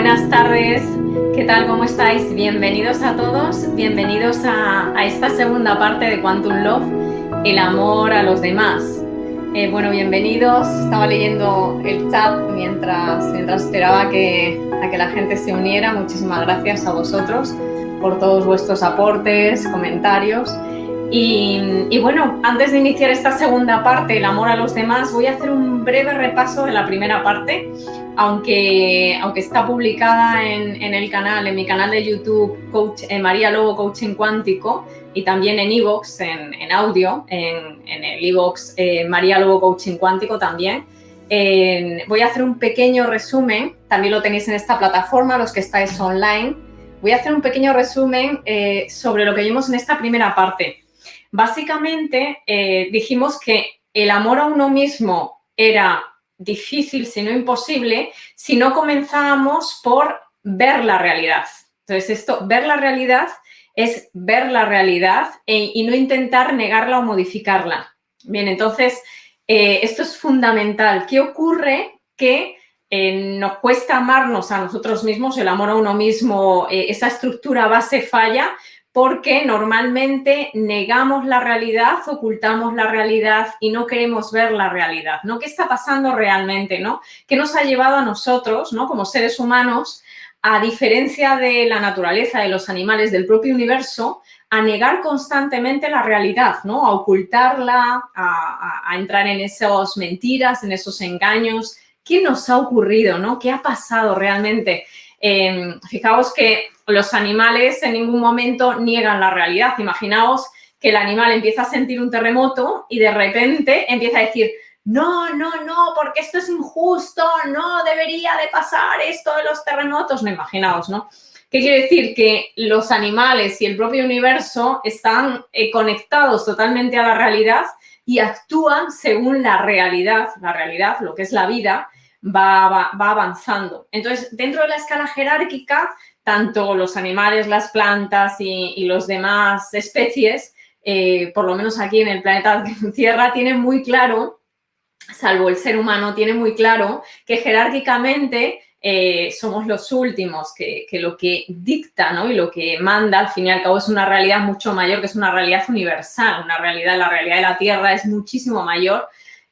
buenas tardes. ¿Qué tal? ¿Cómo estáis? Bienvenidos a todos, bienvenidos a esta segunda parte de Quantum Love, el amor a los demás. Bueno, bienvenidos. Estaba leyendo el chat mientras esperaba a que la gente se uniera. Muchísimas gracias a vosotros por todos vuestros aportes, comentarios. Y bueno, antes de iniciar esta segunda parte, el amor a los demás, voy a hacer un breve repaso de la primera parte, aunque está publicada en el canal, en mi canal de YouTube, María Lobo Coaching Cuántico, y también en iVoox, en audio, en el iVoox María Lobo Coaching Cuántico también. Voy a hacer un pequeño resumen, también lo tenéis en esta plataforma, los que estáis online. Voy a hacer un pequeño resumen sobre lo que vimos en esta primera parte. Básicamente, dijimos que el amor a uno mismo era difícil, si no imposible, si no comenzábamos por ver la realidad. Entonces, ver la realidad es ver la realidad y no intentar negarla o modificarla. Bien, entonces, esto es fundamental. ¿Qué ocurre? Que nos cuesta amarnos a nosotros mismos, el amor a uno mismo, esa estructura base falla, porque normalmente negamos la realidad, ocultamos la realidad y no queremos ver la realidad, ¿no? ¿Qué está pasando realmente, no? ¿Qué nos ha llevado a nosotros, ¿no? Como seres humanos, a diferencia de la naturaleza, de los animales, del propio universo, a negar constantemente la realidad, ¿no? A ocultarla, a entrar en esas mentiras, en esos engaños. ¿Qué nos ha ocurrido, no? ¿Qué ha pasado realmente? Fijaos que los animales en ningún momento niegan la realidad. Imaginaos que el animal empieza a sentir un terremoto y de repente empieza a decir no, porque esto es injusto, no debería de pasar esto de los terremotos. No, imaginaos, ¿no? ¿Qué quiere decir? Que los animales y el propio universo están conectados totalmente a la realidad y actúan según la realidad, lo que es la vida, va avanzando. Entonces, dentro de la escala jerárquica, tanto los animales, las plantas y los demás especies, por lo menos aquí en el planeta Tierra, tienen muy claro, salvo el ser humano, tiene muy claro que jerárquicamente somos los últimos, que lo que dicta, ¿no? Y lo que manda, al fin y al cabo, es una realidad mucho mayor, que es una realidad universal. La realidad de la Tierra es muchísimo mayor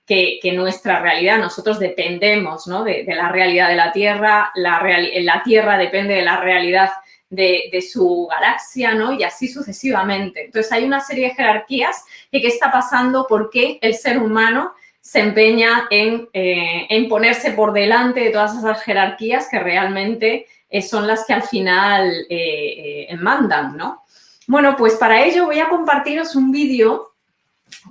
que nuestra realidad. Nosotros dependemos, ¿no? de la realidad de la Tierra, la Tierra depende de la realidad de su galaxia, ¿no? Y así sucesivamente. Entonces, hay una serie de jerarquías que qué está pasando, por qué el ser humano se empeña en ponerse por delante de todas esas jerarquías que realmente son las que al final mandan, ¿no? Bueno, pues para ello voy a compartiros un vídeo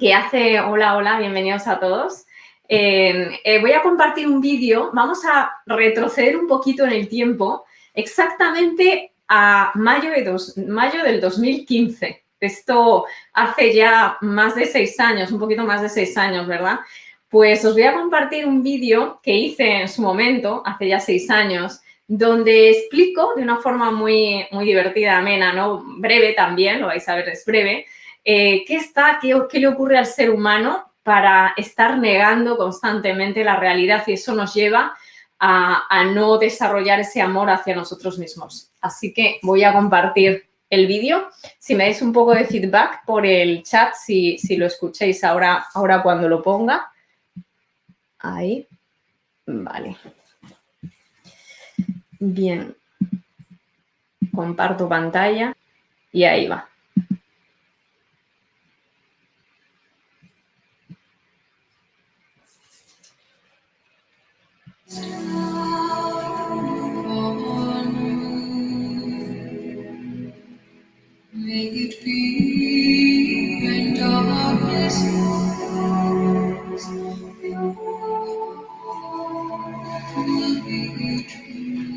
que hace... Hola, bienvenidos a todos. Voy a compartir un vídeo, vamos a retroceder un poquito en el tiempo, exactamente a mayo del 2015. Esto hace ya más de 6 años, un poquito más de 6 años, ¿verdad? Pues os voy a compartir un vídeo que hice en su momento, hace ya 6 años, donde explico de una forma muy divertida, amena, ¿no? Breve también, lo vais a ver, es breve, qué le ocurre al ser humano para estar negando constantemente la realidad, y eso nos lleva a no desarrollar ese amor hacia nosotros mismos. Así que voy a compartir el vídeo. Si me dais un poco de feedback por el chat, si lo escucháis ahora cuando lo ponga. Ahí. Vale. Bien. Comparto pantalla y ahí va.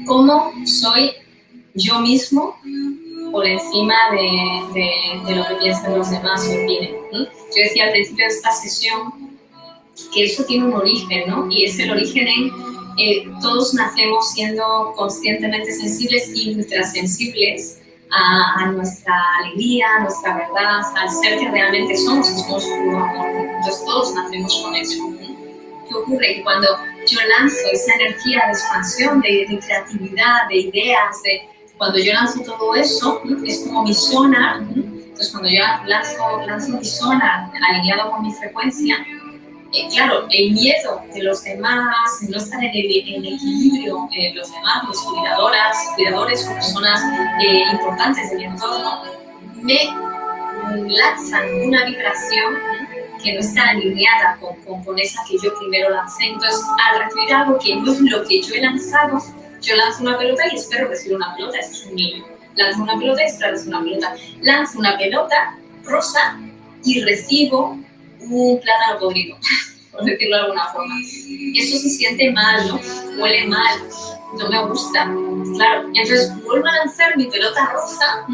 ¿Cómo soy yo mismo por encima de lo que piensan los demás o opinen? Yo decía al principio de esta sesión que eso tiene un origen, ¿no? Y es el origen en todos nacemos siendo conscientemente sensibles y ultrasensibles a nuestra alegría, a nuestra verdad, al ser que realmente somos, que somos puro amor. Entonces todos nacemos con eso. ¿Qué ocurre? Que cuando yo lanzo esa energía de expansión, de creatividad, de ideas, cuando yo lanzo todo eso, es como mi sonar. Entonces, cuando yo lanzo mi sonar alineado con mi frecuencia, claro, el miedo de los demás, no estar en equilibrio, los demás, mis cuidadores o personas importantes de mi entorno, me lanzan una vibración que no está alineada con esa que yo primero lancé. Entonces, al recibir algo que no es lo que yo he lanzado, yo lanzo una pelota y espero recibir una pelota. Eso es un niño. Lanzo una pelota y espero recibir una pelota. Lanzo una pelota rosa y recibo un plátano podrido, por decirlo de alguna forma. Eso se siente mal, ¿no? Huele mal, no me gusta. Claro, entonces vuelvo a lanzar mi pelota rosa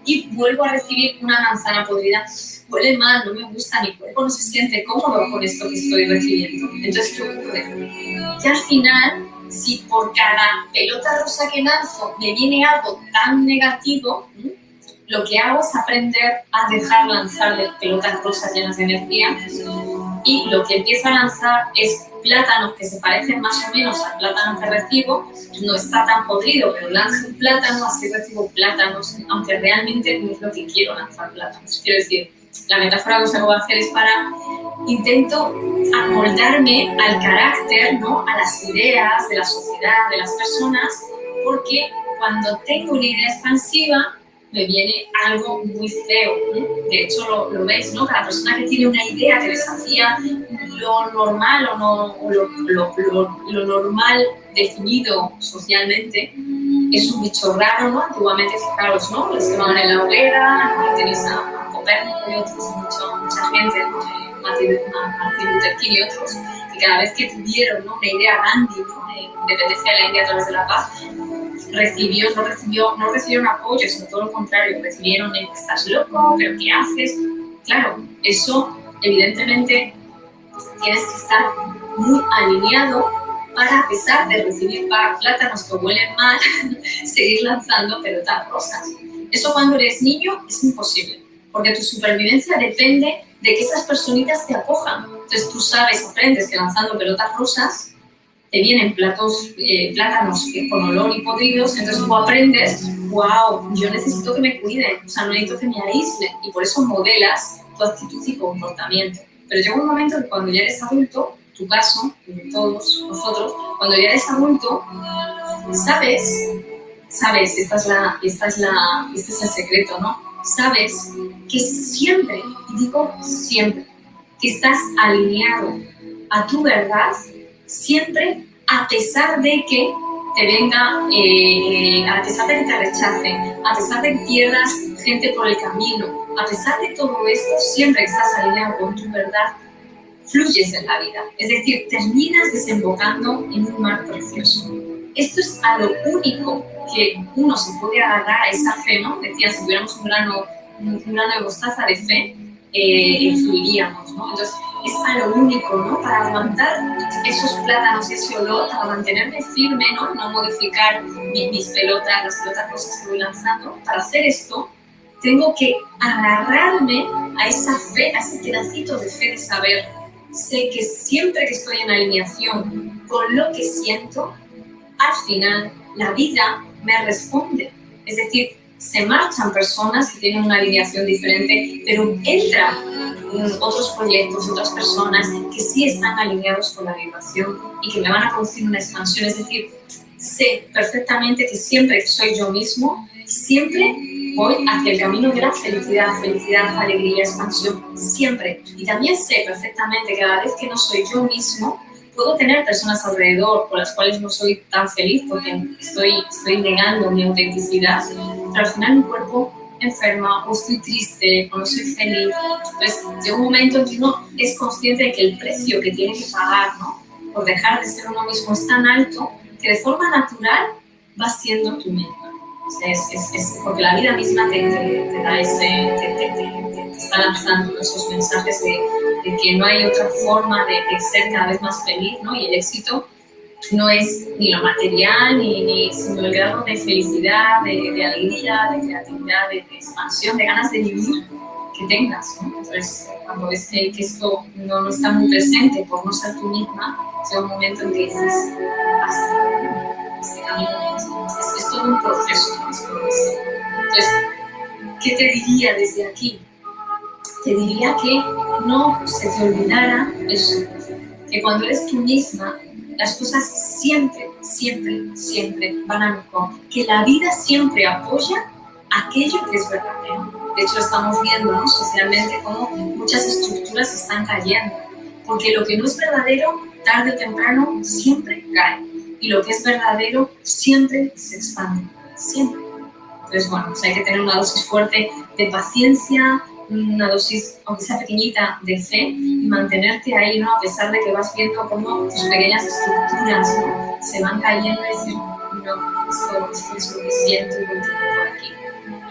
y vuelvo a recibir una manzana podrida. Huele mal, no me gusta, mi cuerpo no se siente cómodo con esto que estoy recibiendo. Entonces, ¿qué ocurre? Que al final, si por cada pelota rosa que lanzo me viene algo tan negativo, lo que hago es aprender a dejar lanzar de pelotas rosas llenas de energía, y lo que empiezo a lanzar es plátanos que se parecen más o menos al plátano que recibo. No está tan podrido, pero lanzo un plátano, así recibo plátanos, aunque realmente no es lo que quiero, lanzar plátanos. Quiero decir, la metáfora que os voy a hacer es para intento amoldarme al carácter, ¿no? A las ideas de la sociedad, de las personas, porque cuando tengo una idea expansiva me viene algo muy feo, ¿no? De hecho, lo veis, ¿no? Cada persona que tiene una idea que desafía lo normal o lo normal definido socialmente, es un bicho raro, ¿no? Antiguamente, fijaros, ¿no? Los que van en la hoguera, tenéis a Copérnico y otros, mucha gente, Martin Luther King y otros, que cada vez que tuvieron, ¿no? Una idea Gandhi, ¿no? De independencia de la India a través de la paz, no recibieron apoyo, sino todo lo contrario, recibieron estás loco, pero ¿qué haces? Claro, eso evidentemente tienes que estar muy alineado para, a pesar de recibir plátanos que huelen mal, seguir lanzando pelotas rosas. Eso cuando eres niño es imposible, porque tu supervivencia depende de que esas personitas te acojan. Entonces tú aprendes que lanzando pelotas rosas te vienen plátanos con olor y podridos, entonces tú aprendes, wow, yo necesito que me cuiden, o sea, no necesito que me aíslen, y por eso modelas tu actitud y comportamiento. Pero llega un momento que cuando ya eres adulto, tu caso, de todos nosotros, cuando ya eres adulto, sabes, este es el secreto, ¿no? Sabes que siempre, y digo siempre, que estás alineado a tu verdad, siempre, a pesar de que te venga, a pesar de que te rechacen, a pesar de que pierdas gente por el camino, a pesar de todo esto, siempre que estás alineado con tu verdad, fluyes en la vida. Es decir, terminas desembocando en un mar precioso. Esto es a lo único que uno se puede agarrar a esa fe, ¿no? Decía, si tuviéramos un grano de mostaza de fe, fluiríamos, ¿no? Entonces, es a lo único, ¿no? Para aguantar esos plátanos, ese olor, para mantenerme firme, ¿no? No modificar mis pelotas, las pelotas rosas que voy lanzando. Para hacer esto, tengo que agarrarme a esa fe, a ese pedacito de fe de saber. Sé que siempre que estoy en alineación con lo que siento, al final la vida me responde. Es decir, se marchan personas que tienen una alineación diferente, pero entran otros proyectos, otras personas que sí están alineados con la vibración y que me van a producir una expansión. Es decir, sé perfectamente que siempre que soy yo mismo, siempre voy hacia el camino de la felicidad, alegría, expansión, siempre. Y también sé perfectamente que cada vez que no soy yo mismo, puedo tener personas alrededor con las cuales no soy tan feliz porque estoy negando mi autenticidad, pero al final mi cuerpo enferma o estoy triste o no soy feliz. Entonces llega un momento en que uno es consciente de que el precio que tiene que pagar, ¿no? Por dejar de ser uno mismo es tan alto que de forma natural va siendo tú mismo. Porque la vida misma te da te está lanzando esos mensajes de que no hay otra forma de ser cada vez más feliz, ¿no? Y el éxito no es ni lo material, sino el grado de felicidad, de alegría, de creatividad, de expansión, de ganas de vivir que tengas, ¿no? Entonces, cuando ves que esto no está muy presente por no ser tú misma, llega un momento en que dices, basta, este camino es todo un proceso de transformación. Entonces, ¿qué te diría desde aquí? Te diría que no se te olvidara eso, que cuando eres tú misma, las cosas siempre, siempre, siempre van a mejor, que la vida siempre apoya aquello que es verdadero. De hecho, estamos viendo, ¿no?, socialmente cómo muchas estructuras están cayendo, porque lo que no es verdadero, tarde o temprano, siempre cae, y lo que es verdadero siempre se expande, siempre. Entonces, bueno, pues hay que tener una dosis fuerte de paciencia, una dosis, aunque sea pequeñita, de fe, y mantenerte ahí, ¿no?, a pesar de que vas viendo cómo tus pequeñas estructuras, ¿no?, se van cayendo, y decir, no, esto es suficiente y continúo por aquí.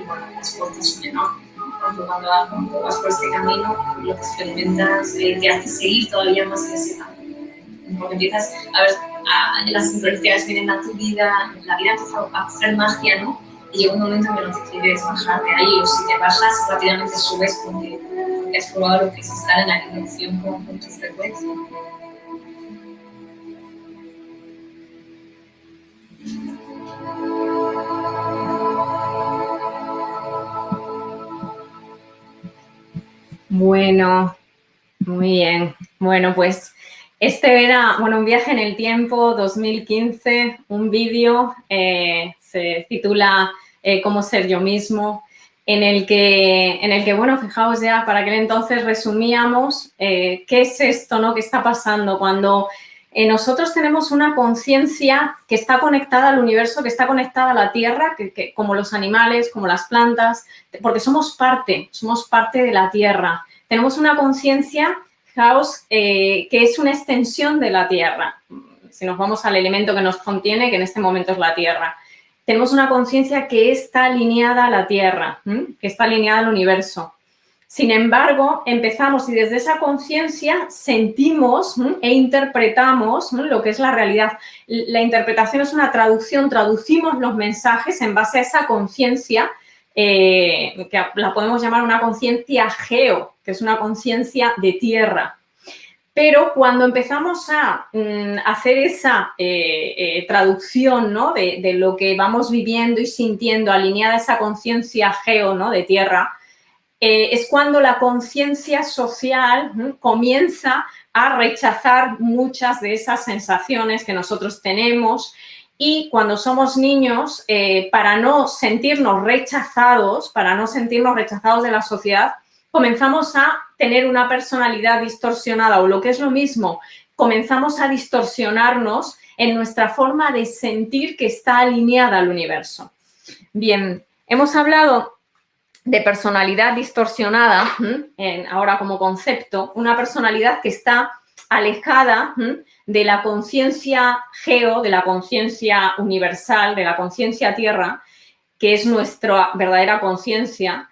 Y bueno, las puertas son enormes. Cuando vas por este camino, lo que experimentas te hace seguir todavía más en ese camino. Porque empiezas a ver, las sincronicidades vienen a tu vida, la vida empieza a hacer magia, ¿no? Y llega un momento en que no te quieres bajar de ahí, o si te bajas, rápidamente subes porque has probado lo que es estar en alineación con tu frecuencia. Bueno, muy bien. Bueno, pues este era, bueno, un viaje en el tiempo 2015, un vídeo, se titula Cómo ser yo mismo, en el que, bueno, fijaos ya, para aquel entonces resumíamos qué es esto, ¿no?, qué está pasando cuando nosotros tenemos una conciencia que está conectada al universo, que está conectada a la Tierra, que como los animales, como las plantas, porque somos parte de la Tierra. Tenemos una conciencia, fijaos, que es una extensión de la Tierra. Si nos vamos al elemento que nos contiene, que en este momento es la Tierra. Tenemos una conciencia que está alineada a la Tierra, que está alineada al universo. Sin embargo, empezamos y desde esa conciencia sentimos e interpretamos lo que es la realidad. La interpretación es una traducción, traducimos los mensajes en base a esa conciencia, que la podemos llamar una conciencia geo, que es una conciencia de tierra. Pero cuando empezamos a hacer esa traducción, ¿no?, de lo que vamos viviendo y sintiendo alineada a esa conciencia geo, ¿no?, de tierra, es cuando la conciencia social comienza a rechazar muchas de esas sensaciones que nosotros tenemos, y cuando somos niños, para no sentirnos rechazados de la sociedad, comenzamos a tener una personalidad distorsionada, o lo que es lo mismo, comenzamos a distorsionarnos en nuestra forma de sentir que está alineada al universo. Bien, hemos hablado de personalidad distorsionada, ahora como concepto, una personalidad que está alejada de la conciencia geo, de la conciencia universal, de la conciencia tierra, que es nuestra verdadera conciencia,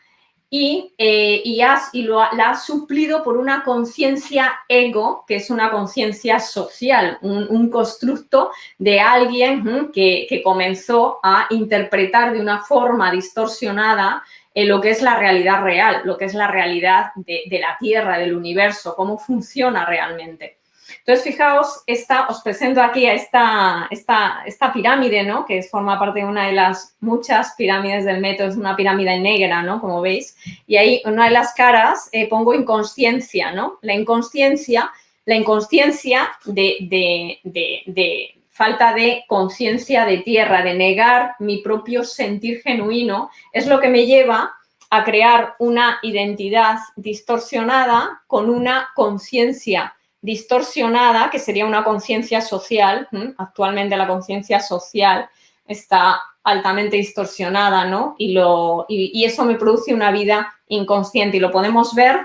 y la ha suplido por una conciencia ego, que es una conciencia social, un constructo de alguien que comenzó a interpretar de una forma distorsionada lo que es la realidad real, lo que es la realidad de la Tierra, del universo, cómo funciona realmente. Entonces, fijaos, os presento aquí a esta pirámide, ¿no?, que forma parte de una de las muchas pirámides del método, es una pirámide negra, ¿no?, como veis, y ahí en una de las caras pongo inconsciencia, ¿no? La inconsciencia de falta de conciencia de tierra, de negar mi propio sentir genuino, es lo que me lleva a crear una identidad distorsionada con una conciencia distorsionada, que sería una conciencia social. Actualmente la conciencia social está altamente distorsionada, ¿no? Y eso me produce una vida inconsciente, y lo podemos ver,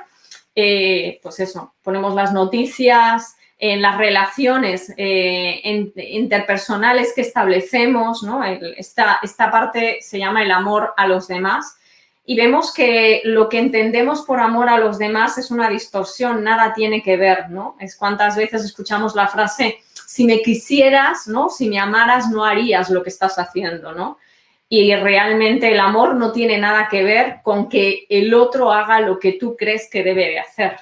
pues eso, ponemos las noticias, en las relaciones interpersonales que establecemos, ¿no? Esta parte se llama el amor a los demás, y vemos que lo que entendemos por amor a los demás es una distorsión, nada tiene que ver, ¿no? Es cuántas veces escuchamos la frase, si me quisieras, ¿no?, si me amaras, no harías lo que estás haciendo, ¿no? Y realmente el amor no tiene nada que ver con que el otro haga lo que tú crees que debe de hacer.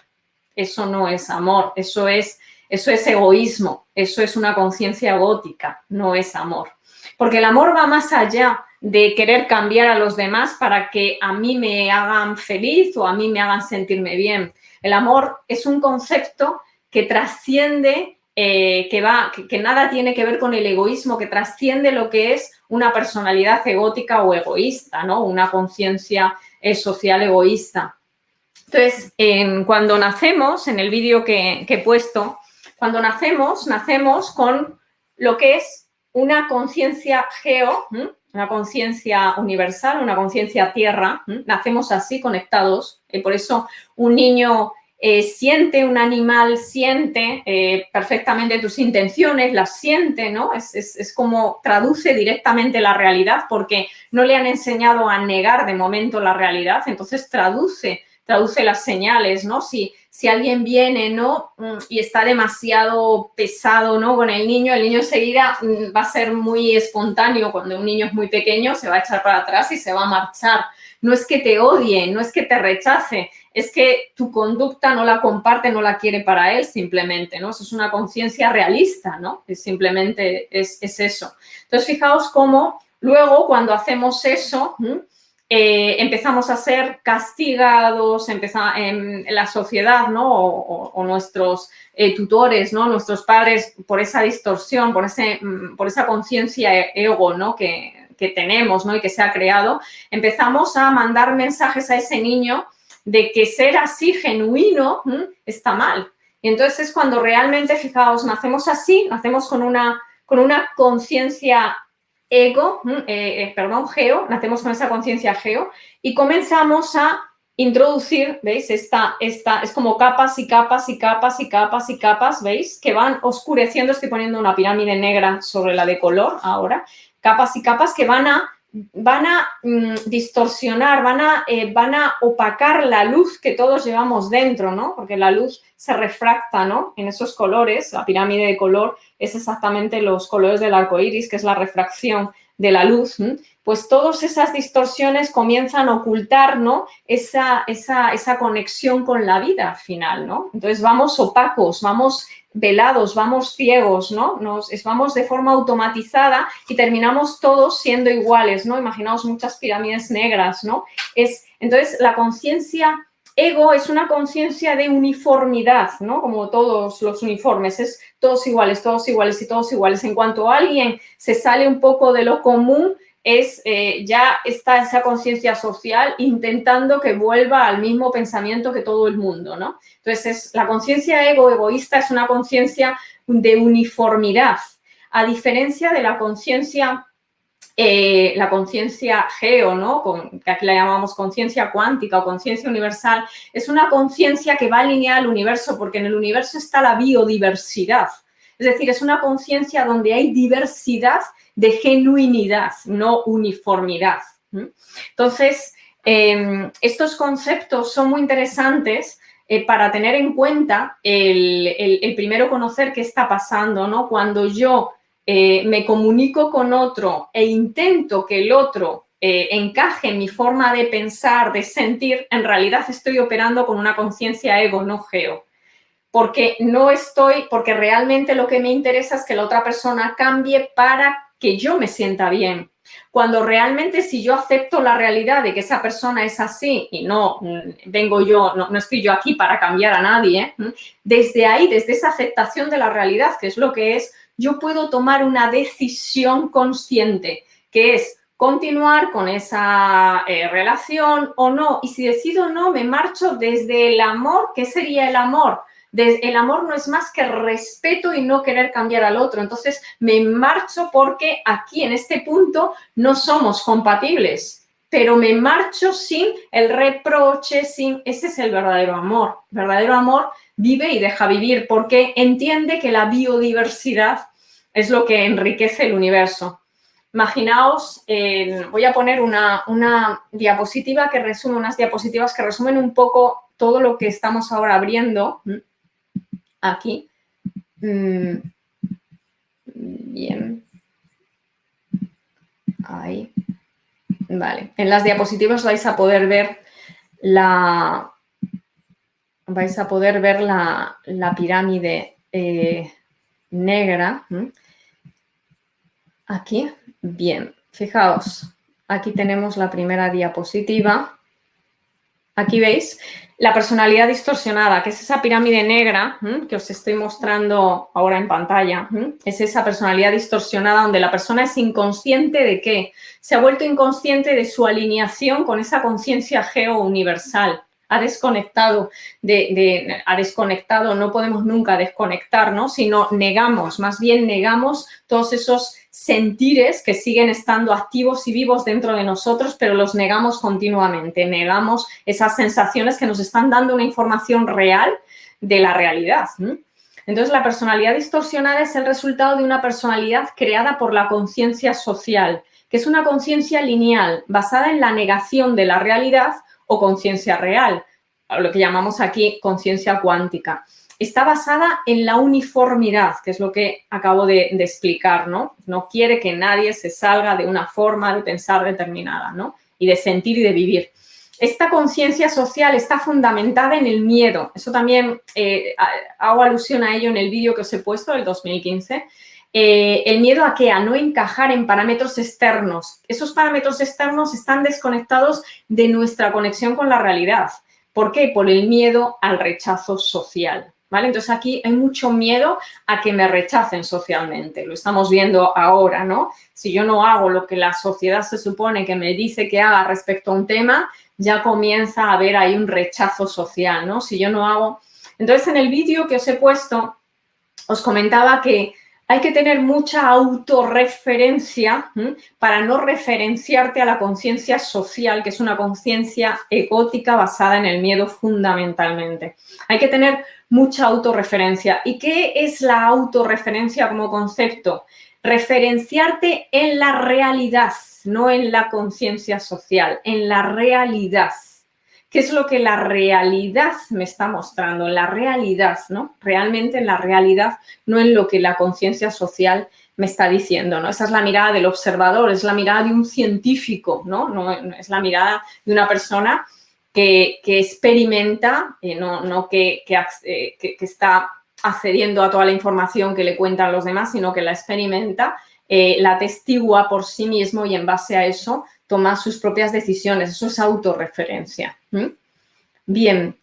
Eso no es amor, eso es Eso es egoísmo, eso es una conciencia egótica, no es amor. Porque el amor va más allá de querer cambiar a los demás para que a mí me hagan feliz o a mí me hagan sentirme bien. El amor es un concepto que trasciende, que nada tiene que ver con el egoísmo, que trasciende lo que es una personalidad egótica o egoísta, ¿no? Una conciencia social egoísta. Entonces, cuando nacemos, en el vídeo que he puesto, cuando nacemos con lo que es una conciencia geo, una conciencia universal, una conciencia tierra. Nacemos así, conectados. Por eso un niño siente, un animal siente perfectamente tus intenciones, las siente, ¿no? Es como traduce directamente la realidad porque no le han enseñado a negar de momento la realidad, entonces traduce las señales, ¿no? Si alguien viene, ¿no? Y está demasiado pesado, ¿no? Con el niño enseguida va a ser muy espontáneo. Cuando un niño es muy pequeño se va a echar para atrás y se va a marchar. No es que te odie, no es que te rechace, es que tu conducta no la comparte, no la quiere para él simplemente, ¿no? Eso es una conciencia realista, ¿no? Simplemente es eso. Entonces, fijaos cómo luego cuando hacemos eso, empezamos a ser castigados, en la sociedad, ¿no? O nuestros tutores, ¿no? Nuestros padres, por esa distorsión, por esa conciencia ego, ¿no? que tenemos, ¿no? Y que se ha creado, empezamos a mandar mensajes a ese niño de que ser así genuino está mal. Y entonces es cuando realmente, fijaos, nacemos así, nacemos con una conciencia geo, nacemos con esa conciencia geo y comenzamos a introducir, ¿veis? Esta es como capas y capas y capas y capas y capas, ¿veis? Que van oscureciendo, estoy poniendo una pirámide negra sobre la de color ahora, capas y capas que van a distorsionar, van a opacar la luz que todos llevamos dentro, ¿no? Porque la luz se refracta, ¿no? En esos colores, la pirámide de color es exactamente los colores del arco iris, que es la refracción de la luz. Pues todas esas distorsiones comienzan a ocultar, ¿no? Esa conexión con la vida al final, ¿no? Entonces vamos opacos, vamos velados, vamos ciegos, ¿no? Vamos de forma automatizada y terminamos todos siendo iguales, ¿no? Imaginaos muchas pirámides negras, ¿no? Entonces, la conciencia ego es una conciencia de uniformidad, ¿no? Como todos los uniformes, es todos iguales y todos iguales. En cuanto alguien se sale un poco de lo común, ya está esa conciencia social intentando que vuelva al mismo pensamiento que todo el mundo, ¿no? Entonces, la conciencia egoísta es una conciencia de uniformidad, a diferencia de la conciencia geo, ¿no? Que aquí la llamamos conciencia cuántica o conciencia universal, es una conciencia que va alineada al universo, porque en el universo está la biodiversidad. Es decir, es una conciencia donde hay diversidad de genuinidad, no uniformidad. Entonces, estos conceptos son muy interesantes para tener en cuenta el primero conocer qué está pasando, ¿no? Cuando yo me comunico con otro e intento que el otro encaje en mi forma de pensar, de sentir, en realidad estoy operando con una conciencia ego, no geo. Porque realmente lo que me interesa es que la otra persona cambie para que yo me sienta bien. Cuando realmente si yo acepto la realidad de que esa persona es así y no estoy yo aquí para cambiar a nadie, desde ahí, desde esa aceptación de la realidad, que es lo que es, yo puedo tomar una decisión consciente, que es continuar con esa relación o no. Y si decido no, me marcho desde el amor. ¿Qué sería el amor? El amor no es más que respeto y no querer cambiar al otro. Entonces, me marcho porque aquí, en este punto, no somos compatibles. Pero me marcho sin el reproche, Ese es el verdadero amor. El verdadero amor vive y deja vivir porque entiende que la biodiversidad es lo que enriquece el universo. Imaginaos, voy a poner una diapositiva que resume, unas diapositivas que resumen un poco todo lo que estamos ahora abriendo aquí. Bien. Ahí. Vale. En las diapositivas vais a poder ver la pirámide negra. Aquí, bien, fijaos, aquí tenemos la primera diapositiva. Aquí veis la personalidad distorsionada, que es esa pirámide negra que os estoy mostrando ahora en pantalla. Es esa personalidad distorsionada donde la persona es inconsciente de qué. Se ha vuelto inconsciente de su alineación con esa conciencia geo-universal. Ha desconectado, no podemos nunca desconectar, ¿no? Sino negamos, más bien negamos todos esos sentires que siguen estando activos y vivos dentro de nosotros, pero los negamos continuamente, negamos esas sensaciones que nos están dando una información real de la realidad. Entonces, la personalidad distorsionada es el resultado de una personalidad creada por la conciencia social, que es una conciencia lineal, basada en la negación de la realidad o conciencia real, lo que llamamos aquí conciencia cuántica. Está basada en la uniformidad, que es lo que acabo de explicar, ¿no? No quiere que nadie se salga de una forma de pensar determinada, ¿no? Y de sentir y de vivir. Esta conciencia social está fundamentada en el miedo. Eso también hago alusión a ello en el vídeo que os he puesto del 2015. El miedo a qué? A no encajar en parámetros externos. Esos parámetros externos están desconectados de nuestra conexión con la realidad. ¿Por qué? Por el miedo al rechazo social, ¿vale? Entonces, aquí hay mucho miedo a que me rechacen socialmente. Lo estamos viendo ahora, ¿no? Si yo no hago lo que la sociedad se supone que me dice que haga respecto a un tema, ya comienza a haber ahí un rechazo social, ¿no? Si yo no hago... Entonces, en el vídeo que os he puesto, os comentaba que hay que tener mucha autorreferencia para no referenciarte a la conciencia social, que es una conciencia egótica basada en el miedo fundamentalmente. Hay que tener mucha autorreferencia. ¿Y qué es la autorreferencia como concepto? Referenciarte en la realidad, no en la conciencia social, en la realidad. ¿Qué es lo que la realidad me está mostrando? En la realidad, ¿no? Realmente en la realidad, no en lo que la conciencia social me está diciendo, ¿no? Esa es la mirada del observador, es la mirada de un científico, ¿no? No es la mirada de una persona que experimenta, no que está accediendo a toda la información que le cuentan los demás, sino que la experimenta, la atestigua por sí mismo y en base a eso toma sus propias decisiones. Eso es autorreferencia. Bien,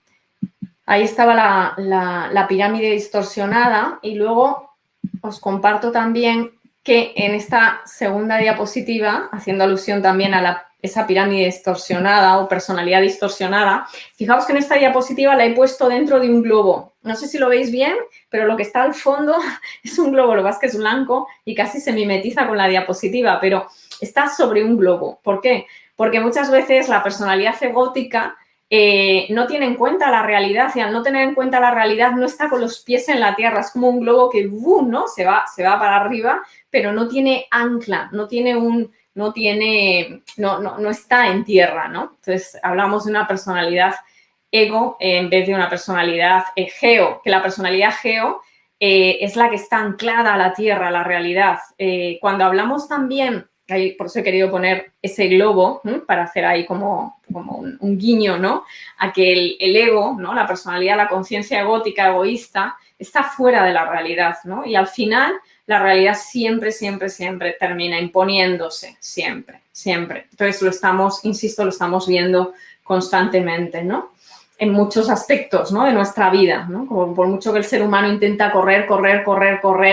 ahí estaba la pirámide distorsionada y luego os comparto también que en esta segunda diapositiva, haciendo alusión también a esa pirámide distorsionada o personalidad distorsionada, fijaos que en esta diapositiva la he puesto dentro de un globo. No sé si lo veis bien, pero lo que está al fondo es un globo, lo que pasa es que es blanco y casi se mimetiza con la diapositiva, pero está sobre un globo. ¿Por qué? Porque muchas veces la personalidad egótica no tiene en cuenta la realidad y al no tener en cuenta la realidad no está con los pies en la tierra. Es como un globo que ¿no? se va para arriba, pero no tiene ancla, no está en tierra, ¿no? Entonces, hablamos de una personalidad ego en vez de una personalidad geo, que la personalidad geo es la que está anclada a la tierra, a la realidad. Cuando hablamos también, por eso he querido poner ese globo, para hacer ahí como un guiño, ¿no? A que el ego, ¿no? La personalidad, la conciencia egótica, egoísta, está fuera de la realidad, ¿no? Y al final la realidad siempre, siempre, siempre termina imponiéndose, siempre, siempre. Entonces lo estamos viendo constantemente, ¿no? En muchos aspectos, ¿no? De nuestra vida, ¿no? Como por mucho que el ser humano intenta correr,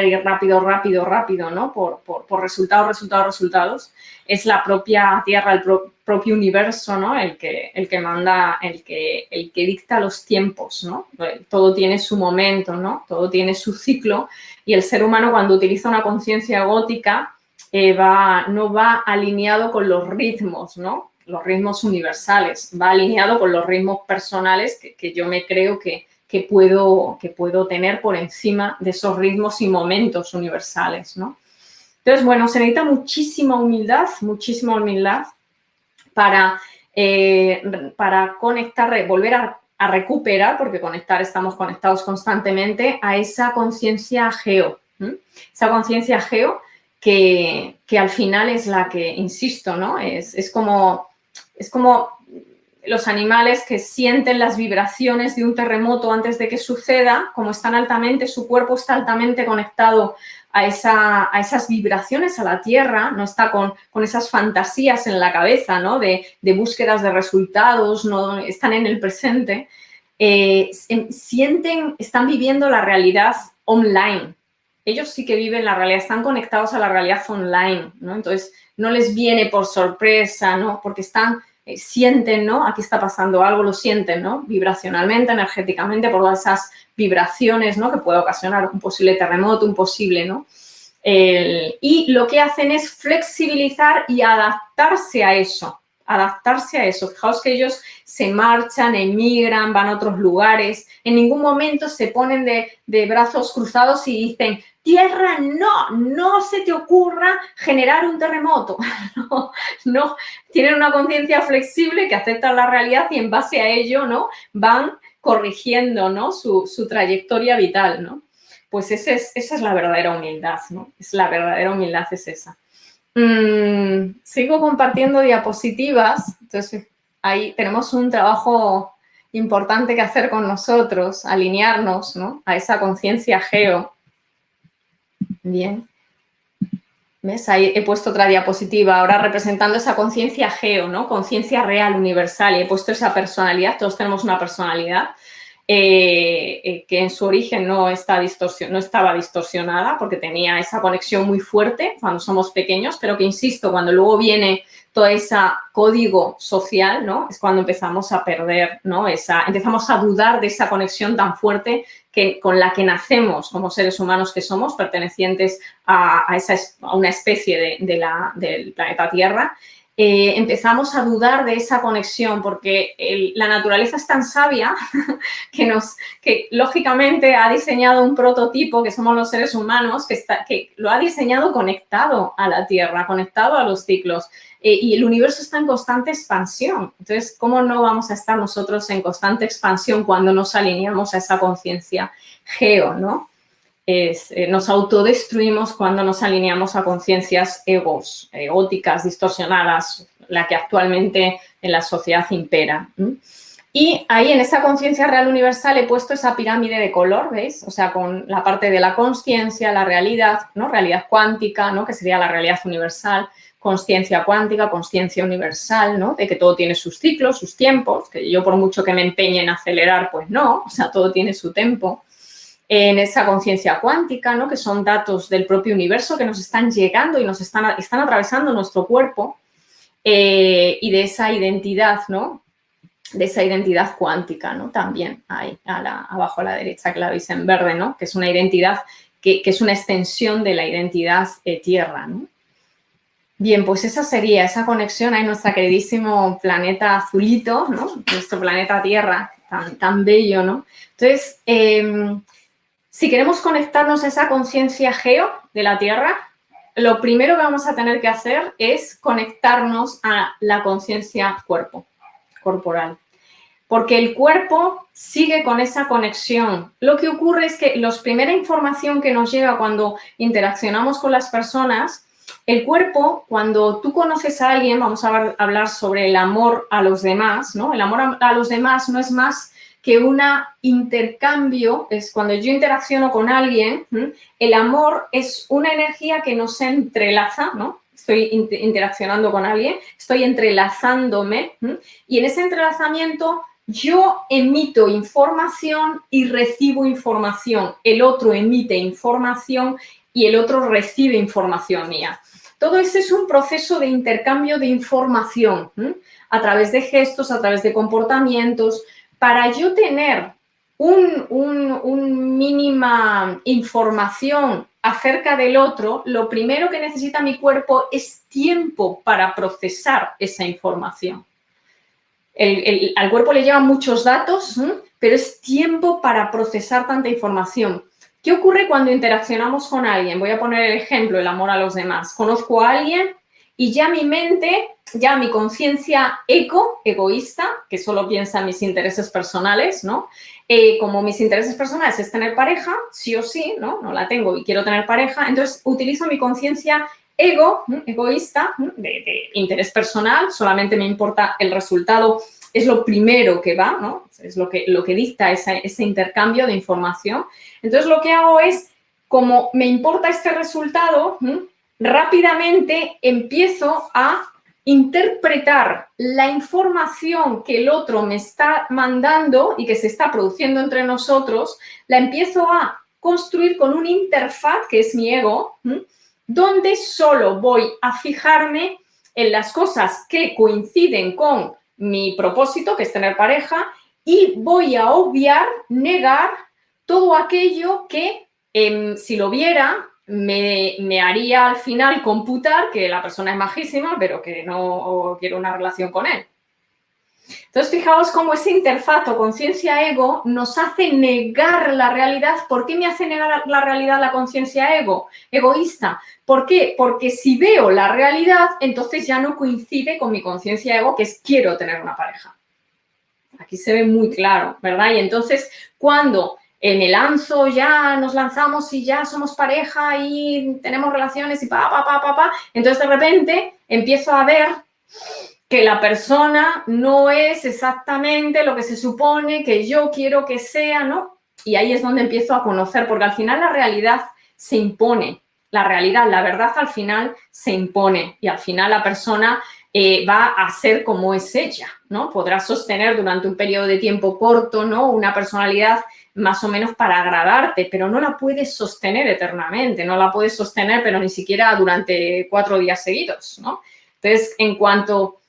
ir rápido, ¿no? Por resultados, es la propia Tierra, el propio universo, ¿no? El que manda, el que dicta los tiempos, ¿no? Todo tiene su momento, ¿no? Todo tiene su ciclo y el ser humano cuando utiliza una conciencia egótica no va alineado con los ritmos, ¿no? Los ritmos universales, va alineado con los ritmos personales que yo me creo que puedo tener por encima de esos ritmos y momentos universales, ¿no? Entonces, bueno, se necesita muchísima humildad para conectar, volver a recuperar, porque estamos conectados constantemente, a esa conciencia geo. Esa conciencia geo que al final es la que, insisto, ¿no? Es como los animales que sienten las vibraciones de un terremoto antes de que suceda, como están altamente, su cuerpo está altamente conectado a esas vibraciones, a la tierra, no está con esas fantasías en la cabeza, ¿no? De búsquedas de resultados, no están en el presente, están viviendo la realidad online. Ellos sí que viven la realidad, están conectados a la realidad online, ¿no? Entonces, no les viene por sorpresa, ¿no? Porque sienten, ¿no? Aquí está pasando algo, lo sienten, ¿no? Vibracionalmente, energéticamente, por todas esas vibraciones, ¿no? Que puede ocasionar un posible terremoto, un posible, ¿no? Y lo que hacen es flexibilizar y adaptarse a eso. Fijaos que ellos se marchan, emigran, van a otros lugares. En ningún momento se ponen de brazos cruzados y dicen, tierra, no se te ocurra generar un terremoto. No, tienen una conciencia flexible que acepta la realidad y en base a ello, ¿no? Van corrigiendo, ¿no? Su trayectoria vital, ¿no? Pues esa es la verdadera humildad, ¿no? La verdadera humildad es esa. Sigo compartiendo diapositivas, entonces ahí tenemos un trabajo importante que hacer con nosotros, alinearnos, ¿no? A esa conciencia geo. Bien. ¿Ves? Ahí he puesto otra diapositiva, ahora representando esa conciencia geo, ¿no? Conciencia real, universal, y he puesto esa personalidad, todos tenemos una personalidad, que en su origen no estaba distorsionada porque tenía esa conexión muy fuerte cuando somos pequeños, pero que, insisto, cuando luego viene todo ese código social, ¿no? Es cuando empezamos a perder, ¿no? Empezamos a dudar de esa conexión tan fuerte con la que nacemos como seres humanos que somos, pertenecientes a una especie del planeta Tierra. Empezamos a dudar de esa conexión porque la naturaleza es tan sabia que lógicamente ha diseñado un prototipo que somos los seres humanos que lo ha diseñado conectado a la Tierra, conectado a los ciclos, y el universo está en constante expansión. Entonces, ¿cómo no vamos a estar nosotros en constante expansión cuando nos alineamos a esa conciencia geo, ¿no? Nos autodestruimos cuando nos alineamos a conciencias egóticas, distorsionadas, la que actualmente en la sociedad impera. Y ahí en esa conciencia real universal he puesto esa pirámide de color, ¿veis? O sea, con la parte de la consciencia, la realidad, ¿no? Realidad cuántica, ¿no? Que sería la realidad universal, consciencia cuántica, consciencia universal, ¿no? De que todo tiene sus ciclos, sus tiempos, que yo por mucho que me empeñe en acelerar, pues no, o sea, todo tiene su tiempo. En esa conciencia cuántica, ¿no? Que son datos del propio universo que nos están llegando y nos están atravesando nuestro cuerpo, y de esa identidad, ¿no? De esa identidad cuántica, ¿no? También ahí, abajo a la derecha, que la veis en verde, ¿no? Que es una identidad que es una extensión de la identidad tierra, ¿no? Bien, pues esa sería esa conexión a nuestro queridísimo planeta azulito, ¿no? Nuestro planeta Tierra, tan bello, ¿no? Entonces, si queremos conectarnos a esa conciencia geo de la Tierra, lo primero que vamos a tener que hacer es conectarnos a la conciencia corporal. Porque el cuerpo sigue con esa conexión. Lo que ocurre es que la primera información que nos llega cuando interaccionamos con las personas, el cuerpo, cuando tú conoces a alguien, vamos a hablar sobre el amor a los demás, ¿no? El amor a los demás no es más que un intercambio, es cuando yo interacciono con alguien, el amor es una energía que nos entrelaza, ¿no? Estoy interaccionando con alguien, estoy entrelazándome, y en ese entrelazamiento yo emito información y recibo información. El otro emite información y el otro recibe información mía. Todo ese es un proceso de intercambio de información, a través de gestos, a través de comportamientos. Para yo tener mínima información acerca del otro, lo primero que necesita mi cuerpo es tiempo para procesar esa información. Al cuerpo le llevan muchos datos, pero es tiempo para procesar tanta información. ¿Qué ocurre cuando interaccionamos con alguien? Voy a poner el ejemplo, el amor a los demás. Conozco a alguien y ya mi mente, ya mi conciencia egoísta, que solo piensa en mis intereses personales, ¿no? Como mis intereses personales es tener pareja, sí o sí, ¿no? No la tengo y quiero tener pareja, entonces utilizo mi conciencia egoísta, de interés personal, solamente me importa el resultado es lo primero que va, ¿no? Es lo que dicta ese intercambio de información. Entonces, lo que hago es, como me importa este resultado, rápidamente empiezo a interpretar la información que el otro me está mandando y que se está produciendo entre nosotros, la empiezo a construir con una interfaz, que es mi ego, donde solo voy a fijarme en las cosas que coinciden con mi propósito, que es tener pareja, y voy a obviar, negar todo aquello que, si lo viera, me haría al final computar que la persona es majísima, pero que no quiero una relación con él. Entonces, fijaos cómo esa interfaz o conciencia-ego nos hace negar la realidad. ¿Por qué me hace negar la realidad la conciencia-ego? Egoísta. ¿Por qué? Porque si veo la realidad, entonces ya no coincide con mi conciencia-ego, que es quiero tener una pareja. Aquí se ve muy claro, ¿verdad? Y entonces, cuando me lanzo, ya nos lanzamos y ya somos pareja y tenemos relaciones y entonces de repente empiezo a ver que la persona no es exactamente lo que se supone que yo quiero que sea, ¿no? Y ahí es donde empiezo a conocer, porque al final la realidad se impone. La realidad, la verdad al final se impone y al final la persona va a ser como es ella, ¿no? Podrá sostener durante un periodo de tiempo corto, ¿no? Una personalidad más o menos para agradarte, pero no la puedes sostener eternamente, no la puedes sostener, pero ni siquiera durante 4 días seguidos, ¿no? Entonces, en cuanto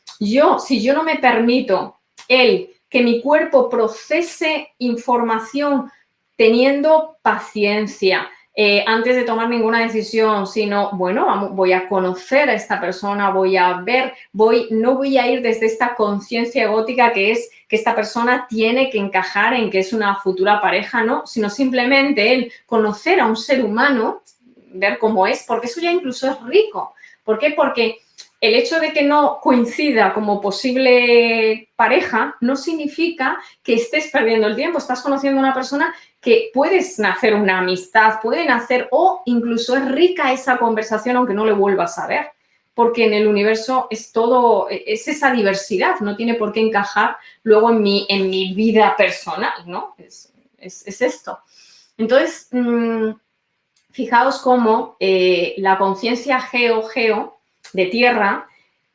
si yo no me permito que mi cuerpo procese información teniendo paciencia, antes de tomar ninguna decisión, sino, bueno, voy a conocer a esta persona, voy a ver, no voy a ir desde esta conciencia egótica que es que esta persona tiene que encajar en que es una futura pareja, ¿no? Sino simplemente el conocer a un ser humano, ver cómo es, porque eso ya incluso es rico. ¿Por qué? Porque el hecho de que no coincida como posible pareja no significa que estés perdiendo el tiempo. Estás conociendo a una persona que puedes nacer una amistad, puede nacer o incluso es rica esa conversación aunque no le vuelvas a ver. Porque en el universo es todo, es esa diversidad, no tiene por qué encajar luego en mi vida personal, ¿no? Es esto. Entonces, fijaos cómo la conciencia geo de tierra,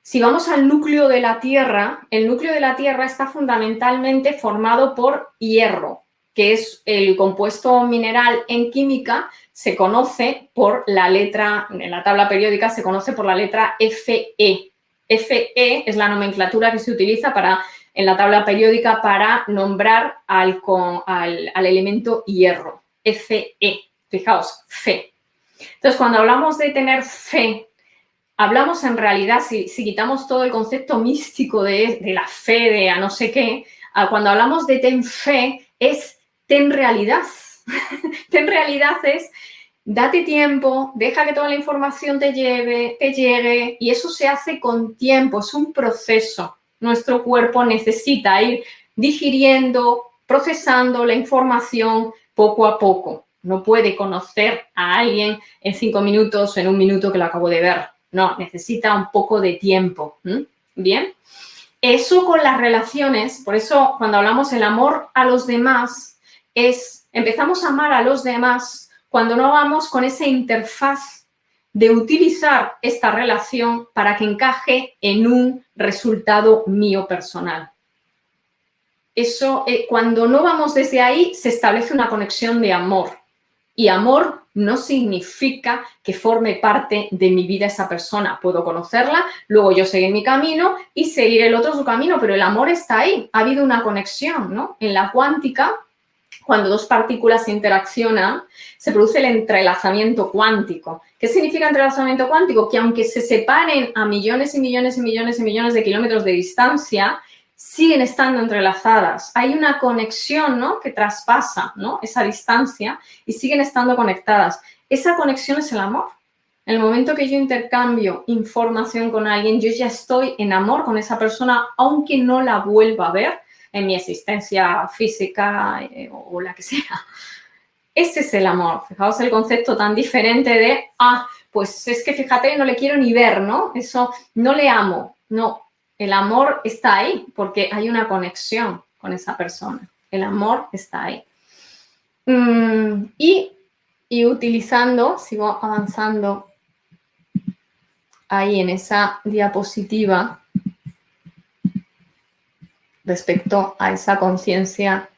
si vamos al núcleo de la tierra, el núcleo de la tierra está fundamentalmente formado por hierro, que es el compuesto mineral en química, se conoce por la letra, en la tabla periódica se conoce por la letra Fe. Fe es la nomenclatura que se utiliza en la tabla periódica para nombrar al elemento hierro. Fe. Fijaos, fe. Entonces, cuando hablamos de tener fe, hablamos en realidad, si quitamos todo el concepto místico de la fe, de a no sé qué, cuando hablamos de ten fe, es ten realidad. Ten realidad es date tiempo, deja que toda la información te llegue y eso se hace con tiempo, es un proceso. Nuestro cuerpo necesita ir digiriendo, procesando la información poco a poco. No puede conocer a alguien en 5 minutos o en 1 minuto que lo acabo de ver. No, necesita un poco de tiempo. ¿Bien? Eso con las relaciones, por eso cuando hablamos del amor a los demás, empezamos a amar a los demás cuando no vamos con esa interfaz de utilizar esta relación para que encaje en un resultado mío personal. Eso, cuando no vamos desde ahí, se establece una conexión de amor. Y amor no significa que forme parte de mi vida esa persona. Puedo conocerla, luego yo seguir mi camino y seguir el otro su camino, pero el amor está ahí. Ha habido una conexión, ¿no? En la cuántica, cuando 2 partículas se interaccionan, se produce el entrelazamiento cuántico. ¿Qué significa entrelazamiento cuántico? Que aunque se separen a millones y millones y millones y millones de kilómetros de distancia, siguen estando entrelazadas. Hay una conexión, ¿no?, que traspasa, ¿no?, esa distancia y siguen estando conectadas. Esa conexión es el amor. En el momento que yo intercambio información con alguien, yo ya estoy en amor con esa persona, aunque no la vuelva a ver en mi existencia física o la que sea. Ese es el amor. Fijaos el concepto tan diferente de, pues es que fíjate, no le quiero ni ver, ¿no? Eso, no le amo. No. El amor está ahí porque hay una conexión con esa persona. El amor está ahí. Y utilizando, sigo avanzando ahí en esa diapositiva respecto a esa conciencia.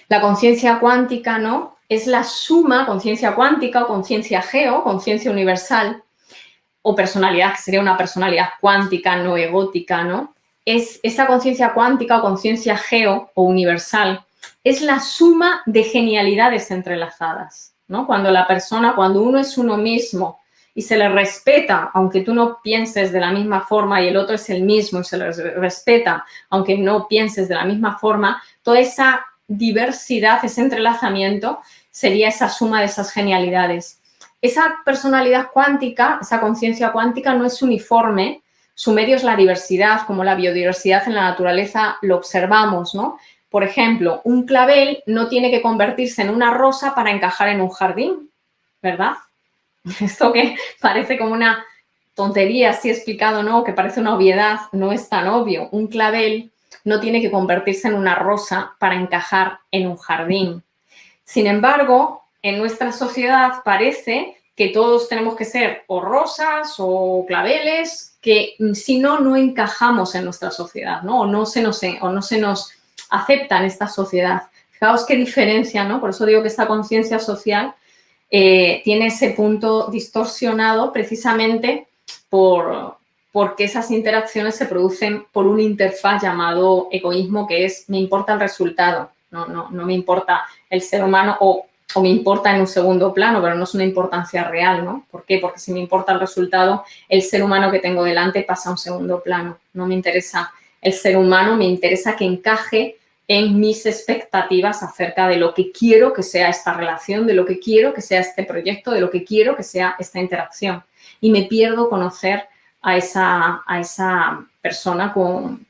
La conciencia cuántica, ¿no? Es la suma, conciencia cuántica o conciencia geo, conciencia universal, o personalidad, que sería una personalidad cuántica, no egótica, ¿no? Es esa conciencia cuántica o conciencia geo o universal, es la suma de genialidades entrelazadas, ¿no? Cuando uno es uno mismo y se le respeta, aunque tú no pienses de la misma forma y el otro es el mismo y se le respeta, aunque no pienses de la misma forma, toda esa diversidad, ese entrelazamiento sería esa suma de esas genialidades. Esa personalidad cuántica, esa conciencia cuántica no es uniforme, su medio es la diversidad, como la biodiversidad en la naturaleza lo observamos, ¿no? Por ejemplo, un clavel no tiene que convertirse en una rosa para encajar en un jardín, ¿verdad? Esto que parece como una tontería, así explicado, ¿no? Que parece una obviedad, no es tan obvio. Un clavel no tiene que convertirse en una rosa para encajar en un jardín. Sin embargo, en nuestra sociedad parece que todos tenemos que ser o rosas o claveles, que si no, no encajamos en nuestra sociedad, ¿no? O no se nos acepta en esta sociedad. Fijaos qué diferencia, ¿no? Por eso digo que esta conciencia social tiene ese punto distorsionado precisamente porque esas interacciones se producen por una interfaz llamado egoísmo, que es me importa el resultado, no me importa el ser humano o me importa en un segundo plano, pero no es una importancia real, ¿no? ¿Por qué? Porque si me importa el resultado, el ser humano que tengo delante pasa a un segundo plano. No me interesa el ser humano, me interesa que encaje en mis expectativas acerca de lo que quiero que sea esta relación, de lo que quiero que sea este proyecto, de lo que quiero que sea esta interacción. Y me pierdo conocer a esa persona con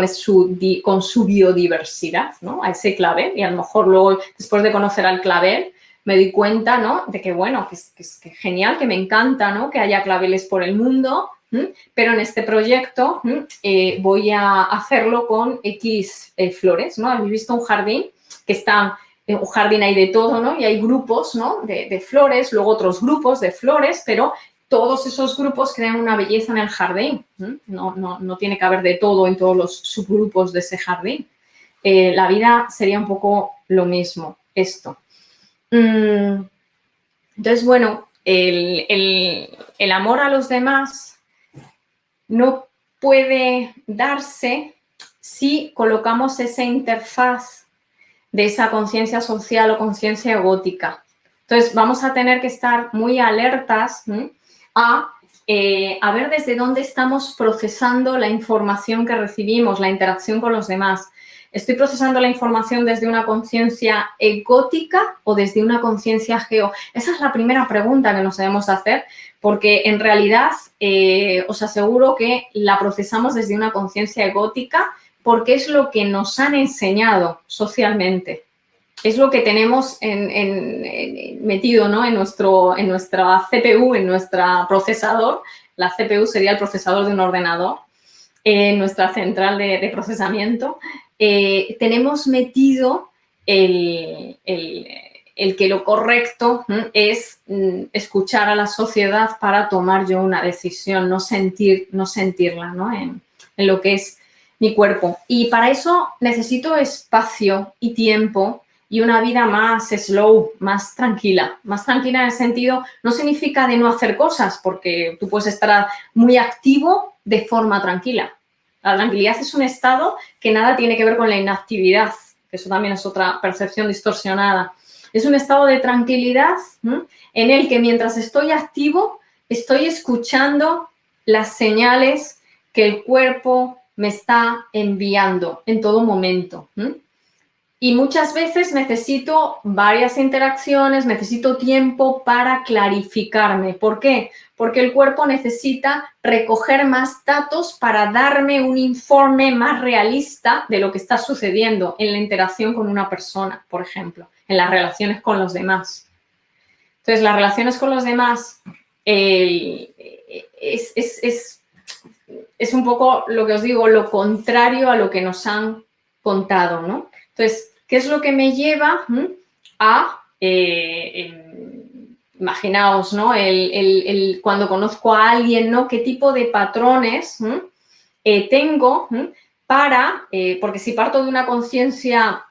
su biodiversidad, ¿no? A ese clavel. Y a lo mejor luego, después de conocer al clavel, me di cuenta, ¿no? De que, bueno, que es genial, que me encanta, ¿no? Que haya claveles por el mundo, pero en este proyecto voy a hacerlo con X flores, ¿no? ¿Habéis visto un jardín que está... un jardín hay de todo, ¿no? Y hay grupos, ¿no? de flores, luego otros grupos de flores, pero todos esos grupos crean una belleza en el jardín. No tiene que haber de todo en todos los subgrupos de ese jardín. La vida sería un poco lo mismo, esto. Entonces, bueno, el amor a los demás no puede darse si colocamos esa interfaz de esa conciencia social o conciencia egótica. Entonces, vamos a tener que estar muy alertas a ver desde dónde estamos procesando la información que recibimos, la interacción con los demás. ¿Estoy procesando la información desde una conciencia egótica o desde una conciencia geo? Esa es la primera pregunta que nos debemos hacer, porque en realidad os aseguro que la procesamos desde una conciencia egótica porque es lo que nos han enseñado socialmente. Es lo que tenemos metido, ¿no? en nuestra CPU, en nuestro procesador. La CPU sería el procesador de un ordenador, en nuestra central de procesamiento. Tenemos metido el que lo correcto es escuchar a la sociedad para tomar yo una decisión, no sentirla, ¿no? En lo que es mi cuerpo. Y para eso necesito espacio y tiempo y una vida más slow, más tranquila. Más tranquila en el sentido, no significa de no hacer cosas, porque tú puedes estar muy activo de forma tranquila. La tranquilidad es un estado que nada tiene que ver con la inactividad, que eso también es otra percepción distorsionada. Es un estado de tranquilidad en el que mientras estoy activo, estoy escuchando las señales que el cuerpo me está enviando en todo momento. Y muchas veces necesito varias interacciones, necesito tiempo para clarificarme. ¿Por qué? Porque el cuerpo necesita recoger más datos para darme un informe más realista de lo que está sucediendo en la interacción con una persona, por ejemplo, en las relaciones con los demás. Entonces, las relaciones con los demás es un poco lo que os digo, lo contrario a lo que nos han contado, ¿no? Entonces, ¿qué es lo que me lleva a, imaginaos, ¿no? Cuando conozco a alguien, ¿no? ¿Qué tipo de patrones tengo para, porque si parto de una conciencia